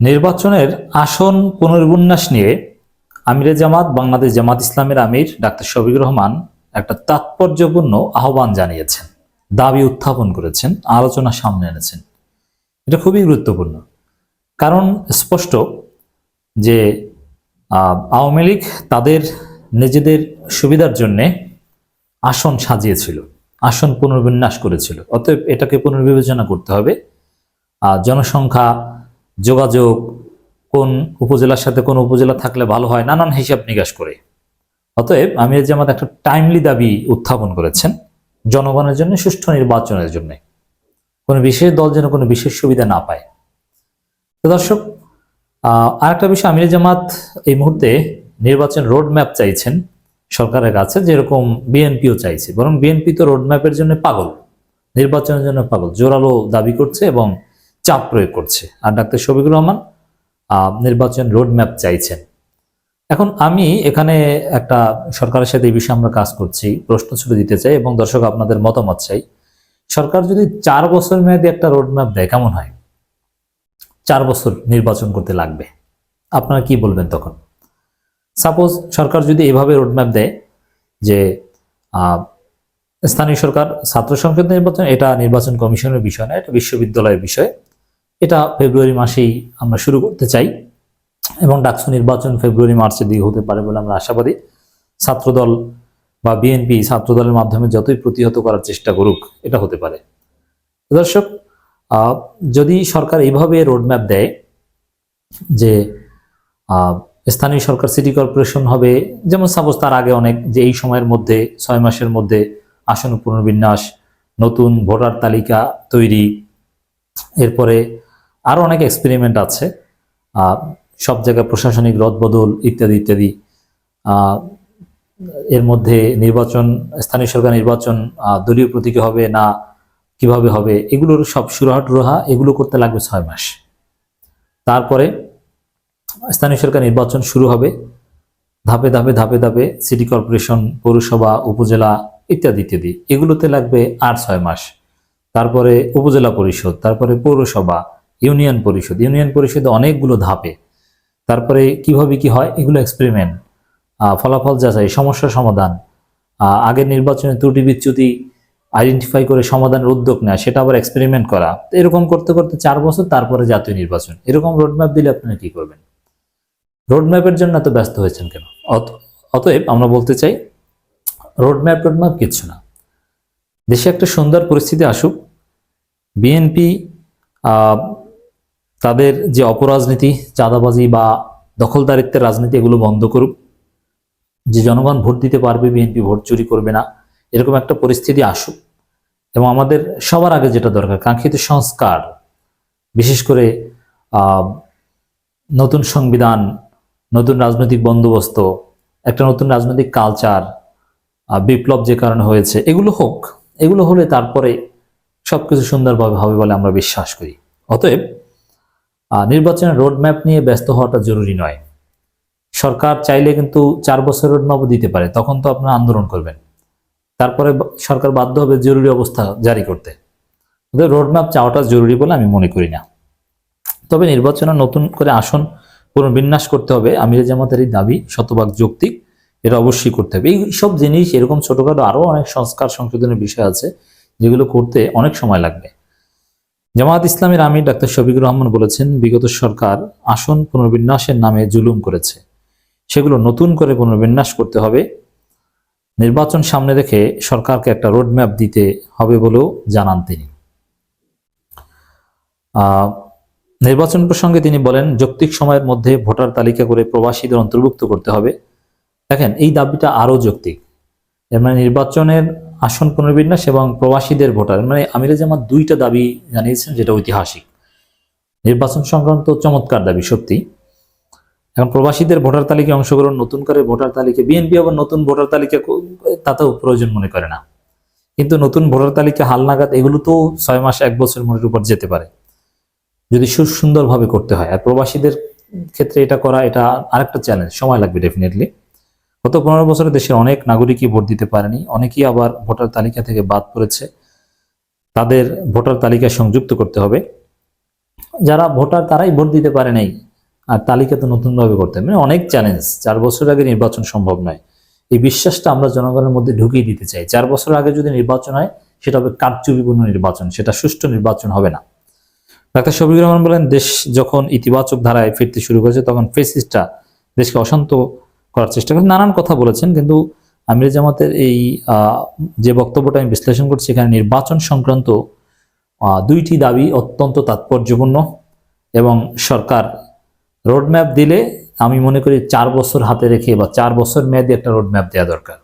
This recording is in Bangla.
নির্বাচনের আসন পুনর্বিন্যাস নিয়ে আমিরে জামাত বাংলাদেশ জামাত ইসলামের আমির ডাক্তার শফিকুর রহমান একটা তাৎপর্যপূর্ণ আহ্বান জানিয়েছেন, দাবি উত্থাপন করেছেন, আলোচনা সামনে এনেছেন। এটা খুবই গুরুত্বপূর্ণ, কারণ স্পষ্ট যে আওয়ামী লীগ তাদের নিজেদের সুবিধার জন্য আসন সাজিয়েছিল, আসন পুনর্বিন্যাস করেছিল। অতএব এটাকে পুনর্বিবেচনা করতে হবে। জনসংখ্যা, যোগাযোগ, কোন উপজেলার সাথে কোন উপজেলা থাকলে ভালো হয়, নানান হিসাব নিকাশ করে। অতএব আমির জামাত একটা টাইমলি দাবি উত্থাপন করেছেন জনগণের জন্য, সুষ্ঠু নির্বাচনের জন্য, কোনো বিশেষ দল যেন কোনো বিশেষ সুবিধা না পায়। তো দর্শক, আরেকটা বিষয়, আমির জামাত এই মুহূর্তে নির্বাচন রোড ম্যাপ চাইছেন সরকারের কাছে, যেরকম বিএনপিও চাইছে। বরং বিএনপি তো রোড ম্যাপের জন্য পাগল, নির্বাচনের জন্য পাগল, জোরালো দাবি করছে এবং চাপ প্রয়োগ করছে। আর ডাক্তার শফিকুর রহমান নির্বাচন রোড ম্যাপ চাইছেন। এখন আমি এখানে একটা সরকারের সাথে এই বিষয়ে আমরা কাজ করছি, প্রশ্ন ছুড়ে দিতে চাই এবং দর্শক আপনাদের মতামত চাই। সরকার যদি 4 বছর মেয়াদী একটা রোড ম্যাপ দেয় কেমন হয়? 4 বছর নির্বাচন করতে লাগবে, আপনারা কি বলবেন তখন? সাপোজ সরকার যদি এভাবে রোড ম্যাপ দেয় যে স্থানীয় সরকার, ছাত্র সংসদ নির্বাচন, এটা নির্বাচন কমিশনের বিষয় না, এটা বিশ্ববিদ্যালয়ের বিষয়, এটা ফেব্রুয়ারি মাসেই আমরা শুরু করতে চাই এবং ডাকসু নির্বাচন ফেব্রুয়ারি মার্চের দিকে হতে পারে বলে আমরা আশাবাদী। ছাত্রদল বা বিএনপি ছাত্রদলের মাধ্যমে যতই প্রতিহত করার চেষ্টা করুক, এটা হতে পারে। দর্শক, যদি সরকার এইভাবে রোডম্যাপ দেয় যে স্থানীয় সরকার সিটি কর্পোরেশন হবে, যেমন সাপোজ তার আগে অনেক, যে এই সময়ের মধ্যে 6 মাসের মধ্যে আসন পুনর্বিন্যাস, নতুন ভোটার তালিকা তৈরি, এরপরে আরো অনেক এক্সপেরিমেন্ট আছে, সব জায়গায় প্রশাসনিক রদবদল ইত্যাদি ইত্যাদি। এর মধ্যে নির্বাচন, স্থানীয় সরকার নির্বাচন দলীয় প্রতীকে হবে না কিভাবে হবে, এগুলোর সব সুরাহা টুরাহা, এগুলো করতে লাগবে 6 মাস। তারপরে স্থানীয় সরকার নির্বাচন শুরু হবে, ধাপে ধাপে ধাপে ধাপে সিটি কর্পোরেশন, পৌরসভা, উপজেলা ইত্যাদি ইত্যাদি, এগুলোতে লাগবে আর 6 মাস। তারপরে উপজেলা পরিষদ, তারপরে পৌরসভা, ইউনিয়ন পরিষদ, ইউনিয়ন পরিষদে অনেকগুলো ধাপে। তারপরে কিভাবে কি হয়, এগুলো এক্সপেরিমেন্ট, ফলাফল যাচাই, সমস্যা সমাধান, আগের নির্বাচনে ত্রুটি বিচ্যুতি আইডেন্টিফাই করে সমাধানের উদ্যোগ নেয়, সেটা আবার এক্সপেরিমেন্ট করা। এরকম করতে করতে 4 বছর, তারপরে জাতীয় নির্বাচন। এরকম রোডম্যাপ দিলে আপনারা কি করবেন? রোডম্যাপের জন্য এত ব্যস্ত হয়েছেন কেন? অতএব আমরা বলতে চাই, রোডম্যাপ কিচ্ছু না। দেশে একটা সুন্দর পরিস্থিতি আসুক, বিএনপি তাদের যে অপরাজনীতি, চাঁদাবাজি বা দখলদারিত্বের রাজনীতি, এগুলো বন্ধ করুক, যে জনগণ ভোট দিতে পারবে, বিএনপি ভোট চুরি করবে না, এরকম একটা পরিস্থিতি আসুক। এবং আমাদের সবার আগে যেটা দরকার, কাঙ্ক্ষিত সংস্কার, বিশেষ করে নতুন সংবিধান, নতুন রাজনৈতিক বন্দোবস্ত, একটা নতুন রাজনৈতিক কালচার, বিপ্লব যে কারণে হয়েছে, এগুলো হোক। এগুলো হলে তারপরে সবকিছু সুন্দরভাবে হবে বলে আমরা বিশ্বাস করি। অতএব নির্বাচনের রোডম্যাপ নিয়ে ব্যস্ত হওয়াটা জরুরি নয়। সরকার চাইলে কিন্তু 4 বছর রোডম্যাপও দিতে পারে, তখন তো আপনারা আন্দোলন করবেন, তারপরে সরকার বাধ্য হবে জরুরি অবস্থা জারি করতে। রোডম্যাপ চাওয়াটা জরুরি বলে আমি মনে করি না। তবে নির্বাচনে নতুন করে আসন পুনর্বিন্যাস করতে হবে, আমির জামাতের এই দাবি শতভাগ যৌক্তিক, এটা অবশ্যই করতে হবে। এই সব জিনিস, এরকম ছোটখাটো আরো অনেক সংস্কার সংশোধনের বিষয় আছে, যেগুলো করতে অনেক সময় লাগবে। জামাত ইসলামের আমির ডাক্তার শফিকুর রহমান বলেছেন, বিগত সরকার আসন পুনর্বিন্যাসের নামে জুলুম করেছে, সেগুলো নতুন করে পুনর্বিন্যাস করতে হবে। নির্বাচন সামনে রেখে সরকারকে একটা রোডম্যাপ দিতে হবে বলেও জানান তিনি। নির্বাচন প্রসঙ্গে তিনি বলেন, যৌক্তিক সময়ের মধ্যে ভোটার তালিকা করে প্রবাসীদের অন্তর্ভুক্ত করতে হবে। দেখেন, এই দাবিটা আরো যৌক্তিক। এর মানে নির্বাচনের আসন পুনর্বিন্যাস এবং প্রবাসীদের ভোটার, মানে আমির জামাত 2টা দাবি জানিয়েছেন, যেটা ঐতিহাসিক। নির্বাচন সংক্রান্ত চমৎকার দাবি সত্যি। এখন প্রবাসীদের ভোটার তালিকায় অংশগ্রহণ, নতুন করে ভোটার তালিকা, বিএনপি আবার নতুন ভোটার তালিকা তাতেও প্রয়োজন মনে করে না, কিন্তু নতুন ভোটার তালিকা হালনাগাদ, এগুলো তো 6 মাস 1 বছর মনের উপর যেতে পারে যদি সুন্দরভাবে করতে হয়। আর প্রবাসীদের ক্ষেত্রে এটা করা, এটা আরেকটা চ্যালেঞ্জ, সময় লাগবে ডেফিনেটলি। গত 15 বছরে দেশের অনেক নাগরিকই ভোট দিতে পারেনি, অনেকেই আবার ভোটার তালিকা থেকে বাদ পড়েছে, তাদের ভোটার তালিকায় সংযুক্ত করতে হবে। যারা ভোটার তারাই ভোট দিতে পারে নাই, আর তালিকা তো নতুনভাবে করতে হবে। মানে অনেক চ্যালেঞ্জ, 4 বছর আগে নির্বাচন সম্ভব নয়, এই বিশ্বাসটা আমরা জনগণের মধ্যে ঢুকিয়ে দিতে চাই। 4 বছর আগে যদি নির্বাচন হয় সেটা হবে কারচুপিপূর্ণ নির্বাচন, সেটা সুষ্ঠু নির্বাচন হবে না। ডাক্তার শফিকুর রহমান বলেন, দেশ যখন ইতিবাচক ধারায় ফিরতে শুরু করেছে তখন ফেসিস্টরা দেশকে অশান্ত করার চেষ্টা করে, নানান কথা বলেছেন। কিন্তু আমির জামাতের এই যে বক্তব্যটা আমি বিশ্লেষণ করছি, এখানে নির্বাচন সংক্রান্ত 2টি দাবি অত্যন্ত তাৎপর্যপূর্ণ, এবং সরকার রোডম্যাপ দিলে আমি মনে করি 4 বছর হাতে রেখে বা 4 বছর মেয়াদী একটা রোডম্যাপ দেওয়া দরকার।